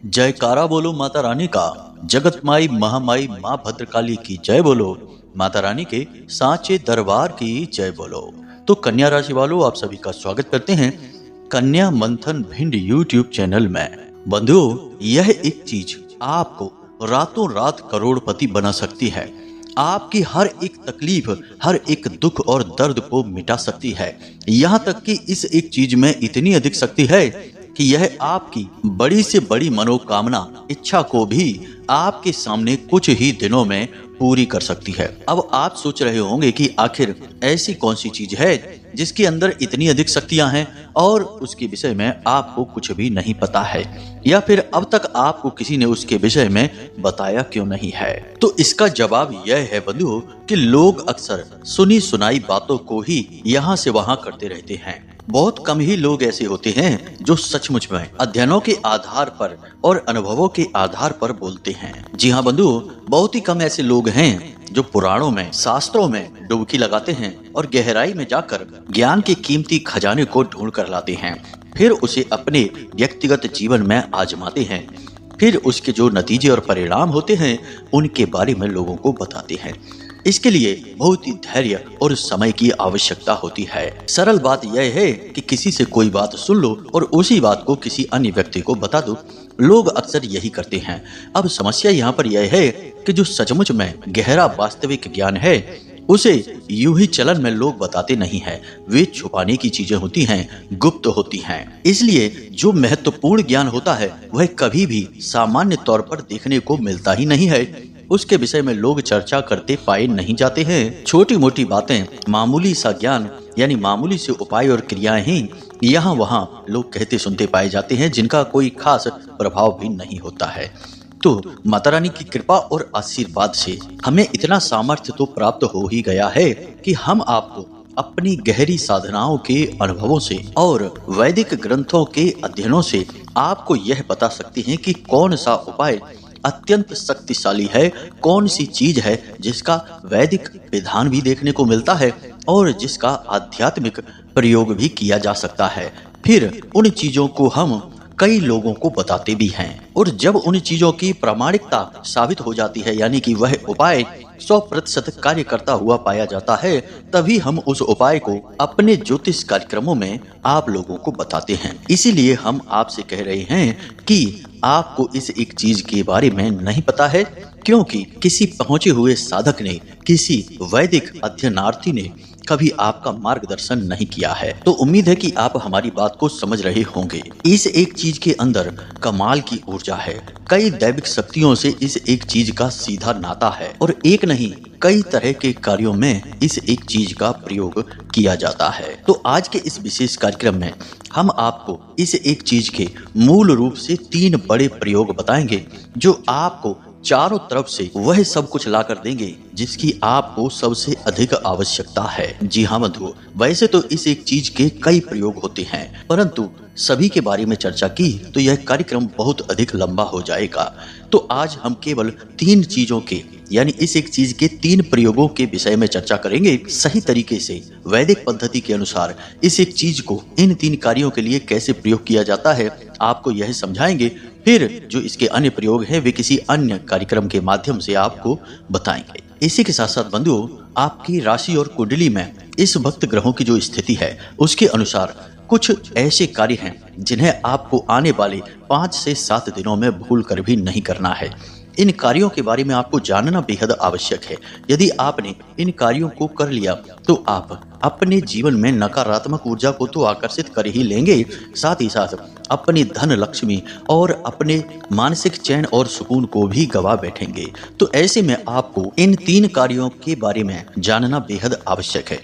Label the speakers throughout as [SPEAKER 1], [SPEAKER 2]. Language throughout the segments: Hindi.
[SPEAKER 1] जयकारा बोलो माता रानी का। जगत माई महामाई माँ भद्रकाली की जय बोलो। माता रानी के सांचे दरबार की जय बोलो। तो कन्या राशि वालों, आप सभी का स्वागत करते हैं कन्या मंथन भिंड यूट्यूब चैनल में। बंधुओं, यह एक चीज आपको रातों रात करोड़पति बना सकती है। आपकी हर एक तकलीफ, हर एक दुख और दर्द को मिटा सकती है। यहाँ तक कि इस एक चीज में इतनी अधिक शक्ति है कि यह आपकी बड़ी से बड़ी मनोकामना, इच्छा को भी आपके सामने कुछ ही दिनों में पूरी कर सकती है। अब आप सोच रहे होंगे कि आखिर ऐसी कौन सी चीज है जिसके अंदर इतनी अधिक शक्तियां हैं और उसके विषय में आपको कुछ भी नहीं पता है, या फिर अब तक आपको किसी ने उसके विषय में बताया क्यों नहीं है। तो इसका जवाब यह है बंधुओं कि लोग अक्सर सुनी सुनाई बातों को ही यहाँ से वहाँ करते रहते हैं। बहुत कम ही लोग ऐसे होते हैं जो सचमुच में अध्ययनों के आधार पर और अनुभवों के आधार पर बोलते हैं। जी हाँ बंधुओं, बहुत ही कम ऐसे लोग हैं जो पुराणों में, शास्त्रों में डुबकी लगाते हैं और गहराई में जाकर ज्ञान के कीमती खजाने को ढूंढ कर लाते हैं, फिर उसे अपने व्यक्तिगत जीवन में आजमाते हैं, फिर उसके जो नतीजे और परिणाम होते हैं उनके बारे में लोगों को बताते हैं। इसके लिए बहुत ही धैर्य और समय की आवश्यकता होती है। सरल बात यह है कि किसी से कोई बात सुन लो और उसी बात को किसी अन्य व्यक्ति को बता दो। लोग अक्सर यही करते हैं। अब समस्या यहाँ पर यह है कि जो सचमुच में गहरा वास्तविक ज्ञान है उसे यूं ही चलन में लोग बताते नहीं हैं। वे छुपाने की चीजें होती हैं, गुप्त होती हैं। इसलिए जो महत्वपूर्ण ज्ञान होता है वह कभी भी सामान्य तौर पर देखने को मिलता ही नहीं है। उसके विषय में लोग चर्चा करते पाए नहीं जाते हैं। छोटी मोटी बातें, मामूली सा ज्ञान यानी मामूली से उपाय और क्रियाएं ही यहाँ वहाँ लोग कहते सुनते पाए जाते हैं, जिनका कोई खास प्रभाव भी नहीं होता है। तो माता रानी की कृपा और आशीर्वाद से हमें इतना सामर्थ्य तो प्राप्त हो ही गया है कि हम आपको अपनी गहरी साधनाओं के अनुभवों से और वैदिक ग्रंथों के अध्ययनों से आपको यह बता सकते हैं कि कौन सा उपाय अत्यंत शक्तिशाली है, कौन सी चीज है जिसका वैदिक विधान भी देखने को मिलता है और जिसका आध्यात्मिक प्रयोग भी किया जा सकता है। फिर उन चीजों को हम कई लोगों को बताते भी हैं, और जब उन चीजों की प्रामाणिकता साबित हो जाती है, यानी कि वह उपाय 100% कार्य करता हुआ पाया जाता है, तभी हम उस उपाय को अपने ज्योतिष कार्यक्रमों में आप लोगों को बताते हैं। इसीलिए हम आपसे कह रहे हैं कि आपको इस एक चीज के बारे में नहीं पता है, क्योंकि किसी पहुंचे हुए साधक ने, किसी वैदिक अध्ययनार्थी ने कभी आपका मार्गदर्शन नहीं किया है। तो उम्मीद है कि आप हमारी बात को समझ रहे होंगे। इस एक चीज के अंदर कमाल की ऊर्जा है। कई दैविक शक्तियों से इस एक चीज का सीधा नाता है और एक नहीं कई तरह के कार्यों में इस एक चीज का प्रयोग किया जाता है। तो आज के इस विशेष कार्यक्रम में हम आपको इस एक चीज के मूल रूप से 3 बड़े प्रयोग बताएंगे जो आपको चारों तरफ से वह सब कुछ ला कर देंगे जिसकी आपको सबसे अधिक आवश्यकता है। जी हाँ बंधुओं, वैसे तो इस एक चीज के कई प्रयोग होते हैं, परंतु सभी के बारे में चर्चा की तो यह कार्यक्रम बहुत अधिक लंबा हो जाएगा। तो आज हम केवल 3 चीजों के, यानी इस एक चीज के 3 प्रयोगों के विषय में चर्चा करेंगे। सही तरीके से वैदिक पद्धति के अनुसार इस एक चीज को इन 3 कार्यों के लिए कैसे प्रयोग किया जाता है आपको यह समझाएंगे। फिर जो इसके अन्य प्रयोग हैं वे किसी अन्य कार्यक्रम के माध्यम से आपको बताएंगे। इसी के साथ साथ बंधुओं, आपकी राशि और कुंडली में इस वक्त ग्रहों की जो स्थिति है उसके अनुसार कुछ ऐसे कार्य हैं जिन्हें आपको आने वाले 5 से 7 दिनों में भूल कर भी नहीं करना है। इन कार्यों के बारे में आपको जानना बेहद आवश्यक है। यदि आपने इन कार्यों को कर लिया तो आप अपने जीवन में नकारात्मक ऊर्जा को तो आकर्षित कर ही लेंगे, साथ ही साथ अपनी धन लक्ष्मी और अपने मानसिक चैन और सुकून को भी गवा बैठेंगे। तो ऐसे में आपको इन 3 कार्यों के बारे में जानना बेहद आवश्यक है।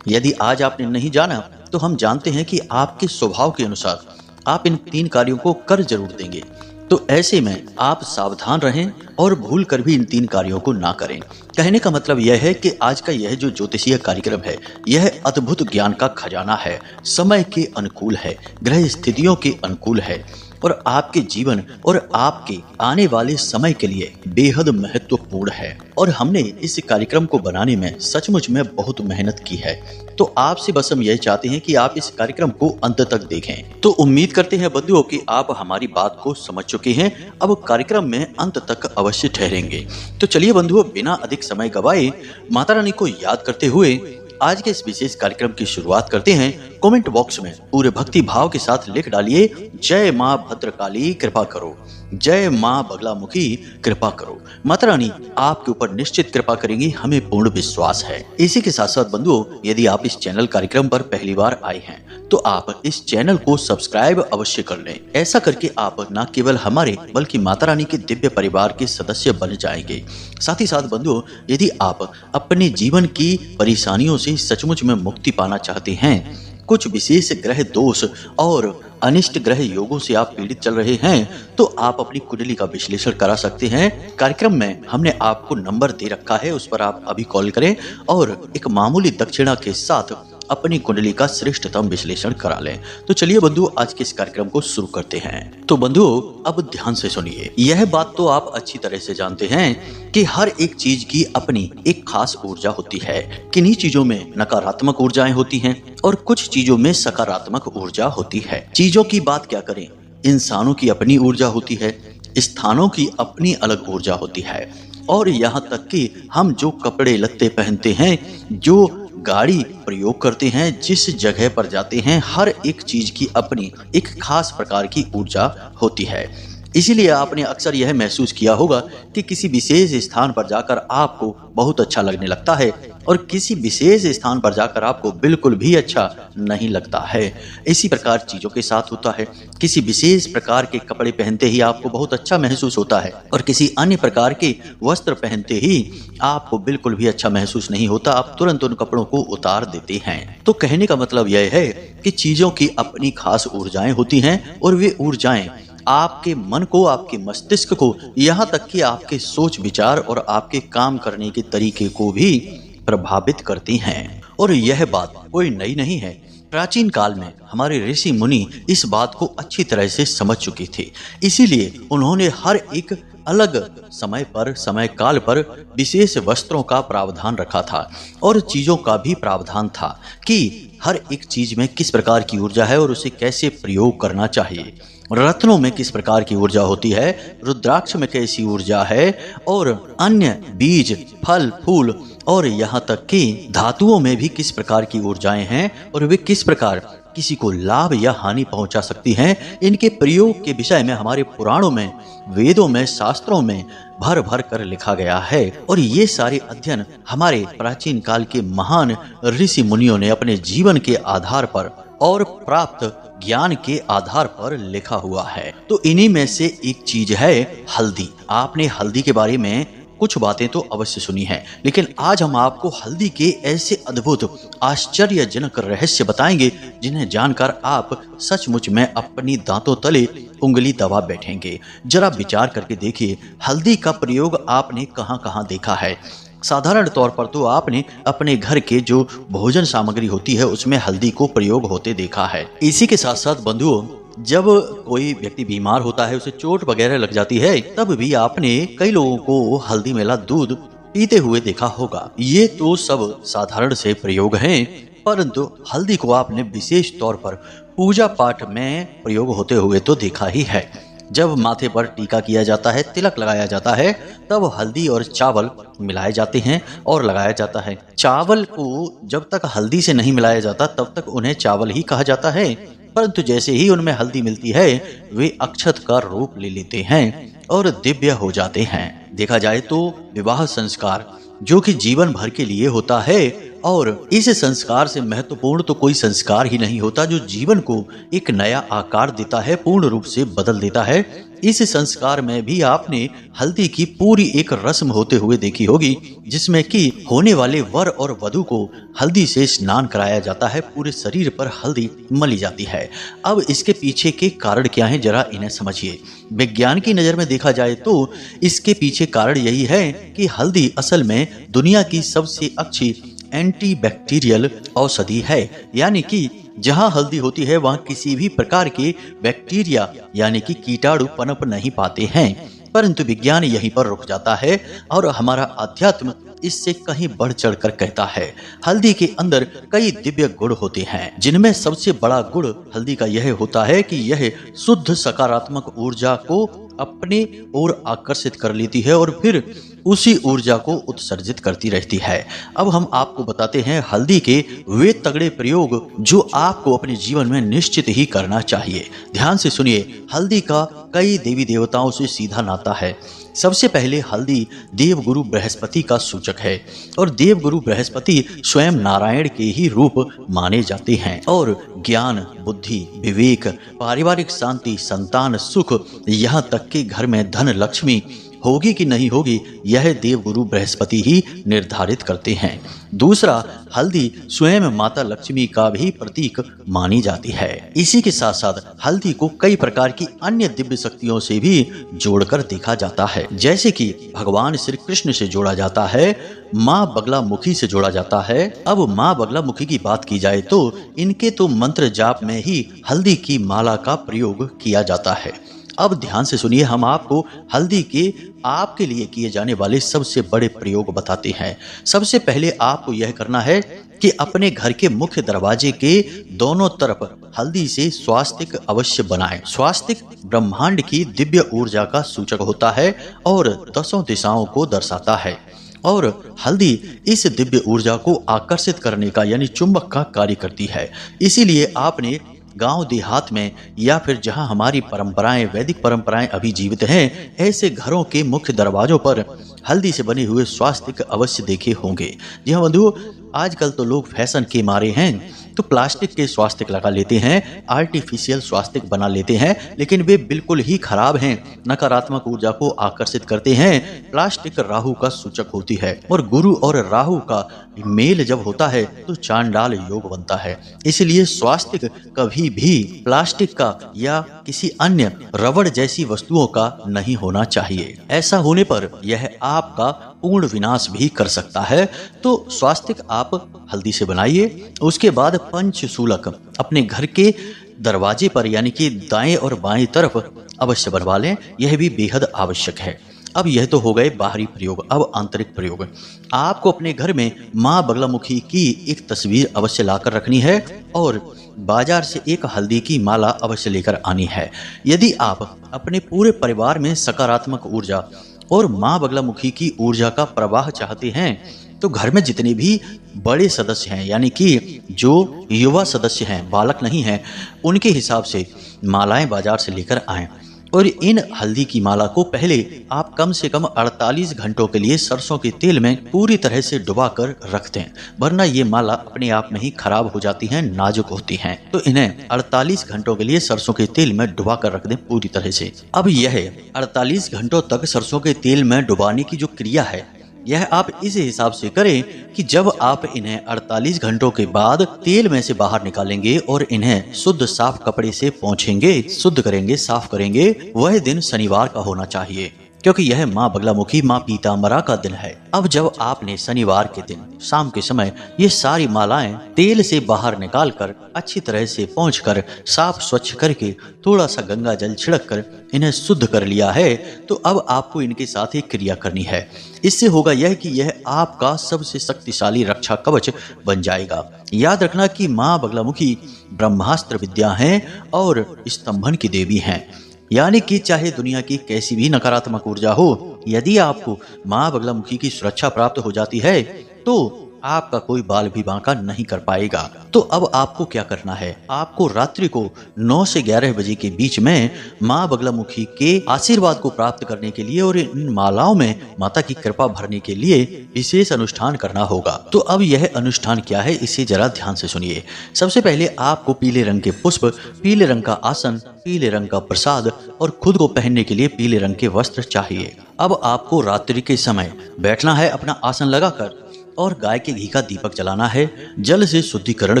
[SPEAKER 1] यदि आज आपने नहीं जाना तो हम जानते हैं कि आपके स्वभाव के अनुसार आप इन 3 कार्यों को कर जरूर देंगे। तो ऐसे में आप सावधान रहें और भूल कर भी इन 3 कार्यों को ना करें। कहने का मतलब यह है कि आज का यह जो ज्योतिषीय कार्यक्रम है यह अद्भुत ज्ञान का खजाना है, समय के अनुकूल है, ग्रह स्थितियों के अनुकूल है। और आपके जीवन और आपके आने वाले समय के लिए बेहद महत्वपूर्ण है। और हमने इस कार्यक्रम को बनाने में सचमुच में बहुत मेहनत की है। तो आपसे बस हम यही चाहते हैं कि आप इस कार्यक्रम को अंत तक देखें। तो उम्मीद करते हैं बंधुओं कि आप हमारी बात को समझ चुके हैं। अब कार्यक्रम में अंत तक अवश्य ठहरेंगे। तो चलिए बंधुओं, बिना अधिक समय गवाए माता रानी को याद करते हुए आज के इस विशेष कार्यक्रम की शुरुआत करते हैं। कमेंट बॉक्स में पूरे भक्ति भाव के साथ लिख डालिए, जय माँ भद्रकाली कृपा करो, जय माँ बगलामुखी कृपा करो। माता रानी आपके ऊपर निश्चित कृपा करेंगी, हमें पूर्ण विश्वास है। इसी के साथ साथ बंधुओं, यदि आप इस चैनल कार्यक्रम पर पहली बार आए हैं तो आप इस चैनल को सब्सक्राइब अवश्य कर लें। ऐसा करके आप न केवल हमारे बल्कि माता रानी के दिव्य परिवार के सदस्य बन जाएंगे। साथ ही साथ बंधुओं, यदि आप अपने जीवन की परेशानियों से सचमुच में मुक्ति पाना चाहते हैं, कुछ विशेष ग्रह दोष और अनिष्ट ग्रह योगों से आप पीड़ित चल रहे हैं, तो आप अपनी कुंडली का विश्लेषण करा सकते हैं। कार्यक्रम में हमने आपको नंबर दे रखा है, उस पर आप अभी कॉल करें और एक मामूली दक्षिणा के साथ अपनी कुंडली का श्रेष्ठतम विश्लेषण करा लें। तो चलिए बंधुओं, आज के इस कार्यक्रम को शुरू करते हैं। तो बंधुओं, अब ध्यान से सुनिए। यह बात तो आप अच्छी तरह से जानते हैं कि हर एक चीज की अपनी एक खास ऊर्जा होती है। किन्हीं चीजों में नकारात्मक ऊर्जाएं होती हैं और कुछ चीजों में सकारात्मक ऊर्जा होती है। चीजों की बात क्या करें, इंसानों की अपनी ऊर्जा होती है, स्थानों की अपनी अलग ऊर्जा होती है, और यहाँ तक कि हम जो कपड़े लत्ते पहनते हैं, जो गाड़ी प्रयोग करते हैं, जिस जगह पर जाते हैं, हर एक चीज की अपनी एक खास प्रकार की ऊर्जा होती है। इसीलिए आपने अक्सर यह महसूस किया होगा कि किसी विशेष स्थान पर जाकर आपको बहुत अच्छा लगने लगता है और किसी विशेष स्थान पर जाकर आपको बिल्कुल भी अच्छा नहीं लगता है। इसी प्रकार चीजों के साथ होता है। किसी विशेष प्रकार के कपड़े पहनते ही आपको बहुत अच्छा महसूस होता है और किसी अन्य प्रकार के वस्त्र पहनते ही आपको बिल्कुल भी अच्छा महसूस नहीं होता, आप तुरंत उन कपड़ों को उतार देते हैं। तो कहने का मतलब यह है कि चीजों की अपनी खास ऊर्जाएं होती हैं और वे ऊर्जाएं आपके मन को, आपके मस्तिष्क को, यहाँ तक कि आपके सोच विचार और आपके काम करने के तरीके को भी प्रभावित करती हैं। और यह बात कोई नई नहीं है। प्राचीन काल में हमारे ऋषि मुनि इस बात को अच्छी तरह से समझ चुके थे। इसीलिए उन्होंने हर एक अलग समय पर, समय काल पर विशेष वस्त्रों का प्रावधान रखा था और चीजों का भी प्रावधान था कि हर एक चीज में किस प्रकार की ऊर्जा है और उसे कैसे प्रयोग करना चाहिए। रत्नों में किस प्रकार की ऊर्जा होती है, रुद्राक्ष में कैसी ऊर्जा है, और अन्य बीज, फल, फूल और यहाँ तक कि धातुओं में भी किस प्रकार की ऊर्जाएं हैं और वे किस प्रकार किसी को लाभ या हानि पहुंचा सकती हैं। इनके प्रयोग के विषय में हमारे पुराणों में, वेदों में, शास्त्रों में भर भर कर लिखा गया है। और ये सारे अध्ययन हमारे प्राचीन काल के महान ऋषि मुनियों ने अपने जीवन के आधार पर और प्राप्त ज्ञान के आधार पर लिखा हुआ है। तो इन्हीं में से एक चीज है हल्दी। आपने हल्दी के बारे में कुछ बातें तो अवश्य सुनी है, लेकिन आज हम आपको हल्दी के ऐसे अद्भुत आश्चर्यजनक रहस्य बताएंगे जिन्हें जानकर आप सचमुच में अपनी दांतों तले उंगली दबा बैठेंगे। जरा विचार करके देखिए, हल्दी का प्रयोग आपने कहाँ कहाँ देखा है। साधारण तौर पर तो आपने अपने घर के जो भोजन सामग्री होती है उसमें हल्दी को प्रयोग होते देखा है। इसी के साथ साथ बंधुओं, जब कोई व्यक्ति बीमार होता है, उसे चोट वगैरह लग जाती है, तब भी आपने कई लोगों को हल्दी मिला दूध पीते हुए देखा होगा। ये तो सब साधारण से प्रयोग हैं, परंतु हल्दी को आपने विशेष तौर पर पूजा पाठ में प्रयोग होते हुए तो देखा ही है। जब माथे पर टीका किया जाता है, तिलक लगाया जाता है, तब हल्दी और चावल मिलाए जाते हैं और लगाया जाता है। चावल को जब तक हल्दी से नहीं मिलाया जाता तब तक उन्हें चावल ही कहा जाता है, परंतु जैसे ही उनमें हल्दी मिलती है वे अक्षत का रूप ले लेते हैं और दिव्य हो जाते हैं। देखा जाए तो विवाह संस्कार जो कि जीवन भर के लिए होता है, और इस संस्कार से महत्वपूर्ण तो कोई संस्कार ही नहीं होता जो जीवन को एक नया आकार देता है, पूर्ण रूप से बदल देता है। इस संस्कार में भी आपने हल्दी की पूरी एक रस्म होते हुए देखी होगी, जिसमें कि होने वाले वर और वधू को हल्दी से स्नान कराया जाता है, पूरे शरीर पर हल्दी मली जाती है। अब इसके पीछे के कारण क्या हैं, जरा इन्हें समझिए। विज्ञान की नजर में देखा जाए तो इसके पीछे कारण यही है कि हल्दी असल में दुनिया की सबसे अच्छी एंटीबैक्टीरियल औषधि है, यानी कि जहाँ हल्दी होती है वहाँ किसी भी प्रकार के बैक्टीरिया यानी कि कीटाणु पनप नहीं पाते हैं, परंतु विज्ञान यहीं पर रुक जाता है और हमारा अध्यात्म इससे कहीं बढ़ चढ़कर कहता है। हल्दी के अंदर कई दिव्य गुण होते हैं, जिनमें सबसे बड़ा गुण हल्दी का यह होता है कि यह शुद्ध सकारात्मक ऊर्जा को अपने ओर आकर्षित कर लेती है और फिर उसी ऊर्जा को उत्सर्जित करती रहती है। अब हम आपको बताते हैं हल्दी के वे तगड़े प्रयोग जो आपको अपने जीवन में निश्चित ही करना चाहिए। ध्यान से सुनिए, हल्दी का कई देवी देवताओं से सीधा नाता है। सबसे पहले हल्दी देवगुरु बृहस्पति का सूचक है और देवगुरु बृहस्पति स्वयं नारायण के ही रूप माने जाते हैं और ज्ञान, बुद्धि, विवेक, पारिवारिक शांति, संतान सुख, यहाँ तक कि घर में धन लक्ष्मी होगी कि नहीं होगी यह देवगुरु बृहस्पति ही निर्धारित करते हैं। दूसरा, हल्दी स्वयं माता लक्ष्मी का भी प्रतीक मानी जाती है। इसी के साथ साथ हल्दी को कई प्रकार की अन्य दिव्य शक्तियों से भी जोड़कर देखा जाता है, जैसे कि भगवान श्री कृष्ण से जोड़ा जाता है, माँ बगलामुखी से जोड़ा जाता है। अब माँ बगलामुखी की बात की जाए तो इनके तो मंत्र जाप में ही हल्दी की माला का प्रयोग किया जाता है। अब ध्यान से सुनिए, हम आपको हल्दी के आपके लिए किए जाने वाले सबसे बड़े प्रयोग बताते हैं। सबसे पहले आपको यह करना है कि अपने घर के मुख्य दरवाजे के दोनों तरफ हल्दी से स्वास्तिक अवश्य बनाएं। स्वास्तिक ब्रह्मांड की दिव्य ऊर्जा का सूचक होता है और 10 दिशाओं को दर्शाता है और हल्दी इस दिव्य ऊर्जा को आकर्षित करने का यानी चुंबक का कार्य करती है। इसीलिए आपने गांव देहात में या फिर जहां हमारी परंपराएं, वैदिक परंपराएं अभी जीवित हैं, ऐसे घरों के मुख्य दरवाजों पर हल्दी से बने हुए स्वास्तिक अवश्य देखे होंगे। जी हाँ बंधु, आजकल तो लोग फैशन के मारे हैं तो प्लास्टिक के स्वास्तिक लगा लेते हैं, आर्टिफिशियल स्वास्तिक बना लेते हैं, लेकिन वे बिल्कुल ही खराब हैं, नकारात्मक ऊर्जा को आकर्षित करते हैं। प्लास्टिक राहु का सूचक होती है और गुरु और राहु का मेल जब होता है तो चांडाल योग बनता है। इसलिए स्वास्तिक कभी भी प्लास्टिक का या किसी अन्य रबड़ जैसी वस्तुओं का नहीं होना चाहिए। ऐसा होने पर यह आपका पूर्ण विनाश भी कर सकता है। तो स्वास्तिक आप हल्दी से बनाइए। उसके बाद पंचशूलक अपने घर के दरवाजे पर यानी कि दाएं और बाएं तरफ अवश्य बनवा लें, यह भी बेहद आवश्यक है। अब यह तो हो गए बाहरी प्रयोग। अब आंतरिक प्रयोग, आपको अपने घर में माँ बगलामुखी की एक तस्वीर अवश्य लाकर रखनी है और बाजार से एक हल्दी की माला अवश्य लेकर आनी है। यदि आप अपने पूरे परिवार में सकारात्मक ऊर्जा और माँ बगलामुखी की ऊर्जा का प्रवाह चाहते हैं तो घर में जितने भी बड़े सदस्य हैं यानी कि जो युवा सदस्य हैं, बालक नहीं हैं, उनके हिसाब से मालाएं बाजार से लेकर आएं और इन हल्दी की माला को पहले आप कम से कम 48 घंटों के लिए सरसों के तेल में पूरी तरह से डुबाकर रख दें, वरना ये माला अपने आप में ही खराब हो जाती हैं, नाजुक होती हैं। तो इन्हें 48 घंटों के लिए सरसों के तेल में डुबाकर रख दें पूरी तरह से। अब यह 48 घंटों तक सरसों के तेल में डुबाने की जो क्रिया है, यह आप इस हिसाब से करें कि जब आप इन्हें 48 घंटों के बाद तेल में से बाहर निकालेंगे और इन्हें शुद्ध साफ कपड़े से पोंछेंगे, शुद्ध करेंगे, साफ करेंगे, वह दिन शनिवार का होना चाहिए, क्योंकि यह माँ बगलामुखी, माँ पीताम्बरा का दिन है। अब जब आपने शनिवार के दिन शाम के समय ये सारी मालाएं तेल से बाहर निकालकर अच्छी तरह से पोंछकर साफ स्वच्छ करके थोड़ा सा गंगा जल छिड़क कर इन्हें शुद्ध कर लिया है, तो अब आपको इनके साथ एक क्रिया करनी है। इससे होगा यह कि यह आपका सबसे शक्तिशाली रक्षा कवच बन जाएगा। याद रखना कि माँ बगलामुखी ब्रह्मास्त्र विद्या हैं और स्तंभन की देवी हैं, यानी कि चाहे दुनिया की कैसी भी नकारात्मक ऊर्जा हो, यदि आपको माँ बगलामुखी की सुरक्षा प्राप्त हो जाती है तो आपका कोई बाल भी बांका नहीं कर पाएगा। तो अब आपको क्या करना है, आपको रात्रि को 9 से 11 बजे के बीच में माँ बगलामुखी के आशीर्वाद को प्राप्त करने के लिए और इन मालाओं में माता की कृपा भरने के लिए विशेष अनुष्ठान करना होगा। तो अब यह अनुष्ठान क्या है, इसे जरा ध्यान से सुनिए। सबसे पहले आपको पीले रंग के पुष्प, पीले रंग का आसन, पीले रंग का प्रसाद और खुद को पहनने के लिए पीले रंग के वस्त्र चाहिए। अब आपको रात्रि के समय बैठना है अपना आसन लगाकर और गाय के घी का दीपक जलाना है, जल से शुद्धिकरण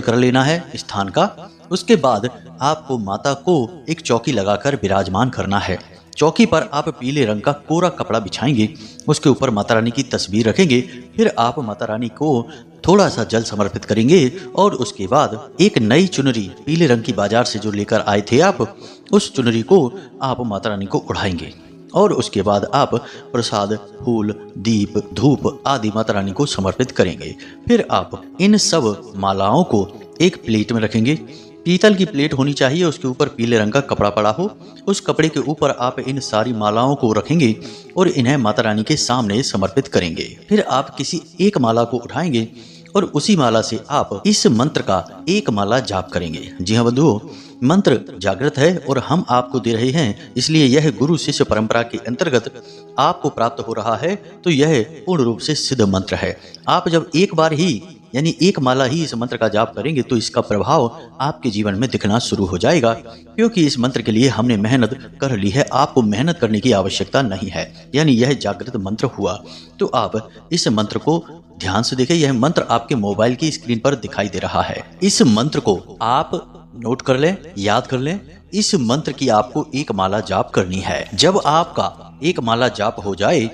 [SPEAKER 1] कर लेना है स्थान का। उसके बाद आपको माता को एक चौकी लगाकर विराजमान करना है। चौकी पर आप पीले रंग का कोरा कपड़ा बिछाएंगे, उसके ऊपर माता रानी की तस्वीर रखेंगे। फिर आप माता रानी को थोड़ा सा जल समर्पित करेंगे और उसके बाद एक नई चुनरी पीले रंग की बाजार से जो लेकर आए थे आप, उस चुनरी को आप माता रानी को उड़ाएंगे और उसके बाद आप प्रसाद, फूल, दीप, धूप आदि माता रानी को समर्पित करेंगे। फिर आप इन सब मालाओं को एक प्लेट में रखेंगे। पीतल की प्लेट होनी चाहिए, उसके ऊपर पीले रंग का कपड़ा पड़ा हो। उस कपड़े के ऊपर आप इन सारी मालाओं को रखेंगे और इन्हें माता रानी के सामने समर्पित करेंगे। फिर आप किसी एक माला को उठाएंगे और उसी माला से आप इस मंत्र का एक माला जाप करेंगे। जी हाँ बंधुओं, मंत्र जागृत है और हम आपको दे रहे हैं, इसलिए यह गुरु शिष्य परंपरा के अंतर्गत आपको प्राप्त हो रहा है, तो यह पूर्ण रूप से सिद्ध मंत्र है। आप जब एक बार ही यानी एक माला ही इस मंत्र का जाप करेंगे तो इसका प्रभाव आपके जीवन में दिखना शुरू हो जाएगा, क्योंकि इस मंत्र के लिए हमने मेहनत कर ली है। आपको मेहनत करने की आवश्यकता नहीं है, यानी यह जागृत मंत्र हुआ। तो आप इस मंत्र को ध्यान से देखें। यह मंत्र आपके मोबाइल की स्क्रीन पर दिखाई दे रहा है। इस मंत्र को आप नोट कर लें, याद कर लें। इस मंत्र की आपको एक माला जाप करनी है। जब आपका एक माला जाप हो जाए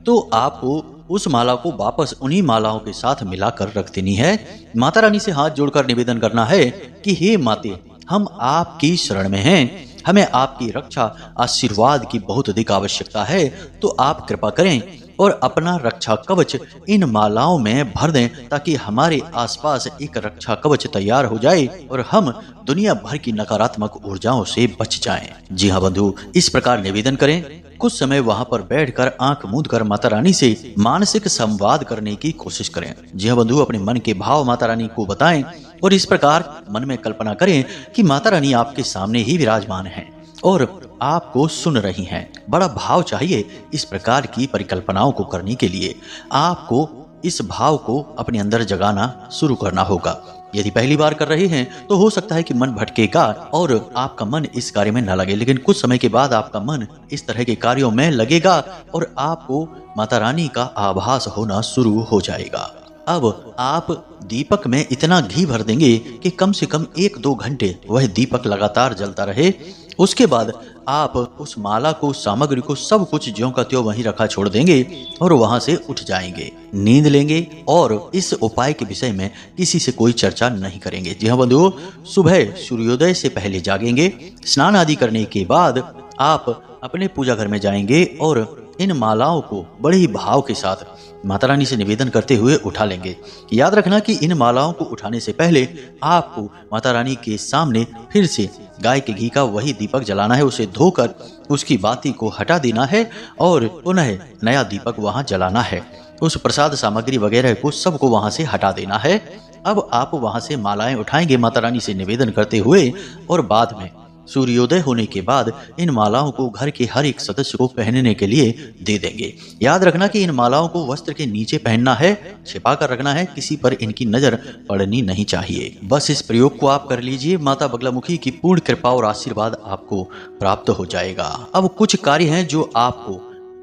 [SPEAKER 1] तो आपको उस माला को वापस उन्हीं मालाओं के साथ मिलाकर रख देनी है। माता रानी से हाथ जोड़कर निवेदन करना है कि हे माते, हम आपकी शरण में हैं, हमें आपकी रक्षा आशीर्वाद की बहुत अधिक आवश्यकता है, तो आप कृपा करें और अपना रक्षा कवच इन मालाओं में भर दें, ताकि हमारे आसपास एक रक्षा कवच तैयार हो जाए और हम दुनिया भर की नकारात्मक ऊर्जाओं से बच जाएं। जी हाँ बंधु, इस प्रकार निवेदन करें। कुछ समय वहां पर बैठकर आंख मूंद कर माता रानी से मानसिक संवाद करने की कोशिश करें। जी हाँ बंधु, अपने मन के भाव माता रानी को बताएं और इस प्रकार मन में कल्पना करें कि माता रानी आपके सामने ही विराजमान हैं और आपको सुन रही हैं। बड़ा भाव चाहिए इस प्रकार की परिकल्पनाओं को करने के लिए। आपको इस भाव को अपने अंदर जगाना शुरू करना होगा। यदि पहली बार कर रहे हैं तो हो सकता है कि मन भटकेगा और आपका मन इस कार्य में न लगे, लेकिन कुछ समय के बाद आपका मन इस तरह के कार्यों में लगेगा और आपको माता रानी का आभास होना शुरू हो जाएगा। अब आप दीपक में इतना घी भर देंगे कि कम से कम 1-2 घंटे वह दीपक लगातार जलता रहे। उसके बाद आप उस माला को, सामग्री को, सब कुछ ज्यों का त्यों वहीं रखा छोड़ देंगे और वहां से उठ जाएंगे, नींद लेंगे और इस उपाय के विषय में किसी से कोई चर्चा नहीं करेंगे। जी हाँ बंधुओं, सुबह सूर्योदय से पहले जागेंगे। स्नान आदि करने के बाद आप अपने पूजा घर में जाएंगे और इन मालाओं को बड़े ही भाव के साथ माता रानी से निवेदन करते हुए उठा लेंगे। याद रखना कि इन मालाओं को उठाने से पहले आपको माता रानी के सामने फिर से गाय के घी का वही दीपक जलाना है, उसे धोकर उसकी बाती को हटा देना है और पुनः नया दीपक वहां जलाना है। उस प्रसाद सामग्री वगैरह को सबको वहां से हटा देना है। अब आप वहां से मालाएं उठाएंगे माता रानी से निवेदन करते हुए और बाद में सूर्योदय होने के बाद इन मालाओं को घर के हर एक सदस्य को पहनने के लिए दे देंगे। याद रखना कि इन मालाओं को वस्त्र के नीचे पहनना है, छिपा कर रखना है, किसी पर इनकी नजर पड़नी नहीं चाहिए। बस इस प्रयोग को आप कर लीजिए, माता बगलामुखी की पूर्ण कृपा और आशीर्वाद आपको प्राप्त हो जाएगा। अब कुछ कार्य हैं जो आपको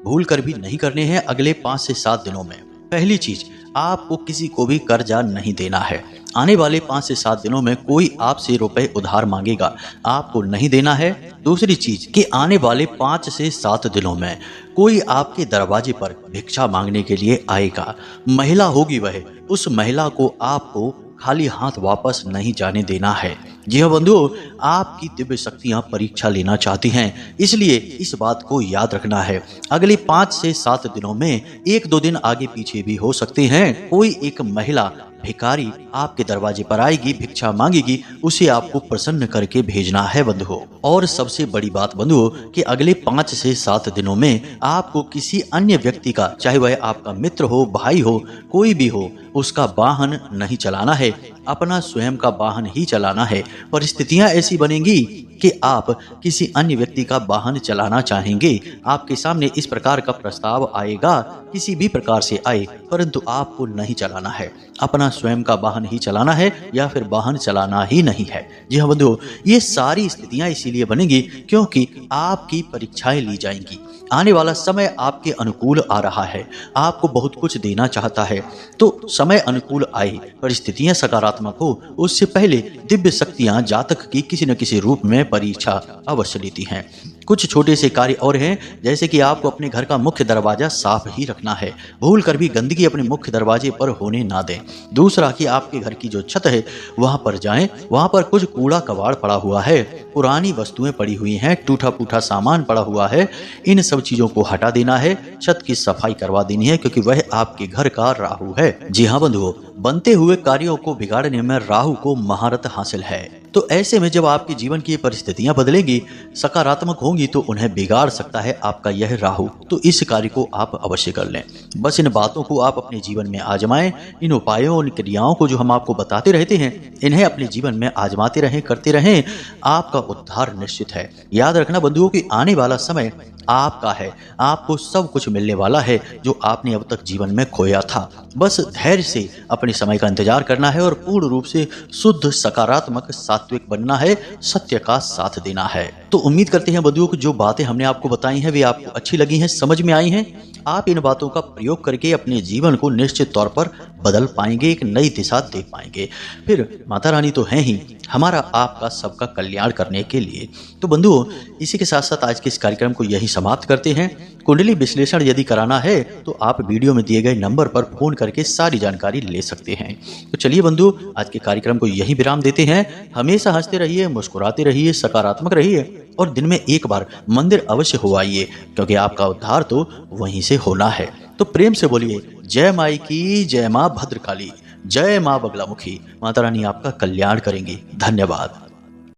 [SPEAKER 1] भूल कर भी नहीं करने हैं अगले 5 से 7 दिनों में। पहली चीज, आपको किसी को भी कर्जा नहीं देना है। आने वाले 5 से 7 दिनों में कोई आपसे रुपए उधार मांगेगा, आपको नहीं देना है। दूसरी चीज कि आने वाले 5 से 7 दिनों में कोई आपके दरवाजे पर भिक्षा मांगने के लिए आएगा। महिला होगी वह, उस महिला को आपको खाली हाथ वापस नहीं जाने देना है। जी हाँ बंधुओं, आपकी दिव्य शक्तियां परीक्षा लेना चाहती हैं, इसलिए इस बात को याद रखना है। अगले 5 से 7 दिनों में 1-2 दिन आगे पीछे भी हो सकते हैं। कोई एक महिला भिखारी आपके दरवाजे पर आएगी, भिक्षा मांगेगी, उसे आपको प्रसन्न करके भेजना है बंधुओं। और सबसे बड़ी बात बंधुओं कि अगले 5 से 7 दिनों में आपको किसी अन्य व्यक्ति का, चाहे वह आपका मित्र हो, भाई हो, कोई भी हो, उसका वाहन नहीं चलाना है, अपना स्वयं का वाहन ही चलाना है। परिस्थितियां ऐसी बनेंगी कि आप किसी अन्य व्यक्ति का वाहन चलाना चाहेंगे, आपके सामने इस प्रकार का प्रस्ताव आएगा, किसी भी प्रकार से आए, परंतु आपको नहीं चलाना है, अपना स्वयं का वाहन ही चलाना है या फिर वाहन चलाना ही नहीं है। जी हाँ बंधुओं, ये सारी स्थितियां इसीलिए बनेंगी क्योंकि आपकी परीक्षाएं ली जाएंगी। आने वाला समय आपके अनुकूल आ रहा है, आपको बहुत कुछ देना चाहता है। तो समय अनुकूल आए, परिस्थितियां सकारात्मक हो, उससे पहले दिव्य शक्तियां जातक की किसी न किसी रूप में परीक्षा अवश्य लेती हैं। कुछ छोटे से कार्य और हैं, जैसे कि आपको अपने घर का मुख्य दरवाजा साफ ही रखना है, भूल कर भी गंदगी अपने मुख्य दरवाजे पर होने ना दें। दूसरा कि आपके घर की जो छत है वहां पर जाएं, वहां पर कुछ कूड़ा कबाड़ पड़ा हुआ है, पुरानी वस्तुएं पड़ी हुई हैं, टूटा फूटा सामान पड़ा हुआ है, इन सब चीजों को हटा देना है, छत की सफाई करवा देनी है, क्योंकि वह आपके घर का राहु है। जी हाँ बंधुओं, बनते हुए कार्यों को बिगाड़ने में राहु को महारत हासिल है। तो ऐसे में जब आपके जीवन की परिस्थितियां बदलेंगी, सकारात्मक होंगी, तो उन्हें बिगाड़ सकता है आपका यह राहु। तो इस कार्य को आप अवश्य कर लें। बस इन बातों को आप अपने जीवन में आजमाएं। इन उपायों, इन क्रियाओं को जो हम आपको बताते रहते हैं, इन्हें अपने जीवन में आजमाते रहें, करते रहें, आपका उद्धार निश्चित है। याद रखना बंधुओं कि आने वाला समय आपका है, आपको सब कुछ मिलने वाला है जो आपने अब तक जीवन में खोया था। बस धैर्य से अपने समय का इंतजार करना है और पूर्ण रूप से शुद्ध, सकारात्मक, सात्विक बनना है, सत्य का साथ देना है। तो उम्मीद करते हैं बंधुओं कि जो बातें हमने आपको बताई हैं वे आपको अच्छी लगी हैं, समझ में आई हैं। आप इन बातों का प्रयोग करके अपने जीवन को निश्चित तौर पर बदल पाएंगे, एक नई दिशा दे पाएंगे। फिर माता रानी तो हैं ही हमारा, आपका, सबका कल्याण करने के लिए। तो बंधुओं, इसी के साथ साथ आज के इस कार्यक्रम को यही समाप्त करते हैं। कुंडली विश्लेषण यदि कराना है तो आप वीडियो में दिए गए नंबर पर फोन करके सारी जानकारी ले सकते हैं। तो चलिए बंधु, आज के कार्यक्रम को यही विराम देते हैं। हमेशा हंसते रहिए, मुस्कुराते रहिए, सकारात्मक रहिए और दिन में एक बार मंदिर अवश्य हो आइए, क्योंकि आपका उद्धार तो वहीं से होना है। तो प्रेम से बोलिए जय माई की, जय माँ भद्रकाली, जय माँ बगलामुखी। माता रानी आपका कल्याण करेंगी। धन्यवाद।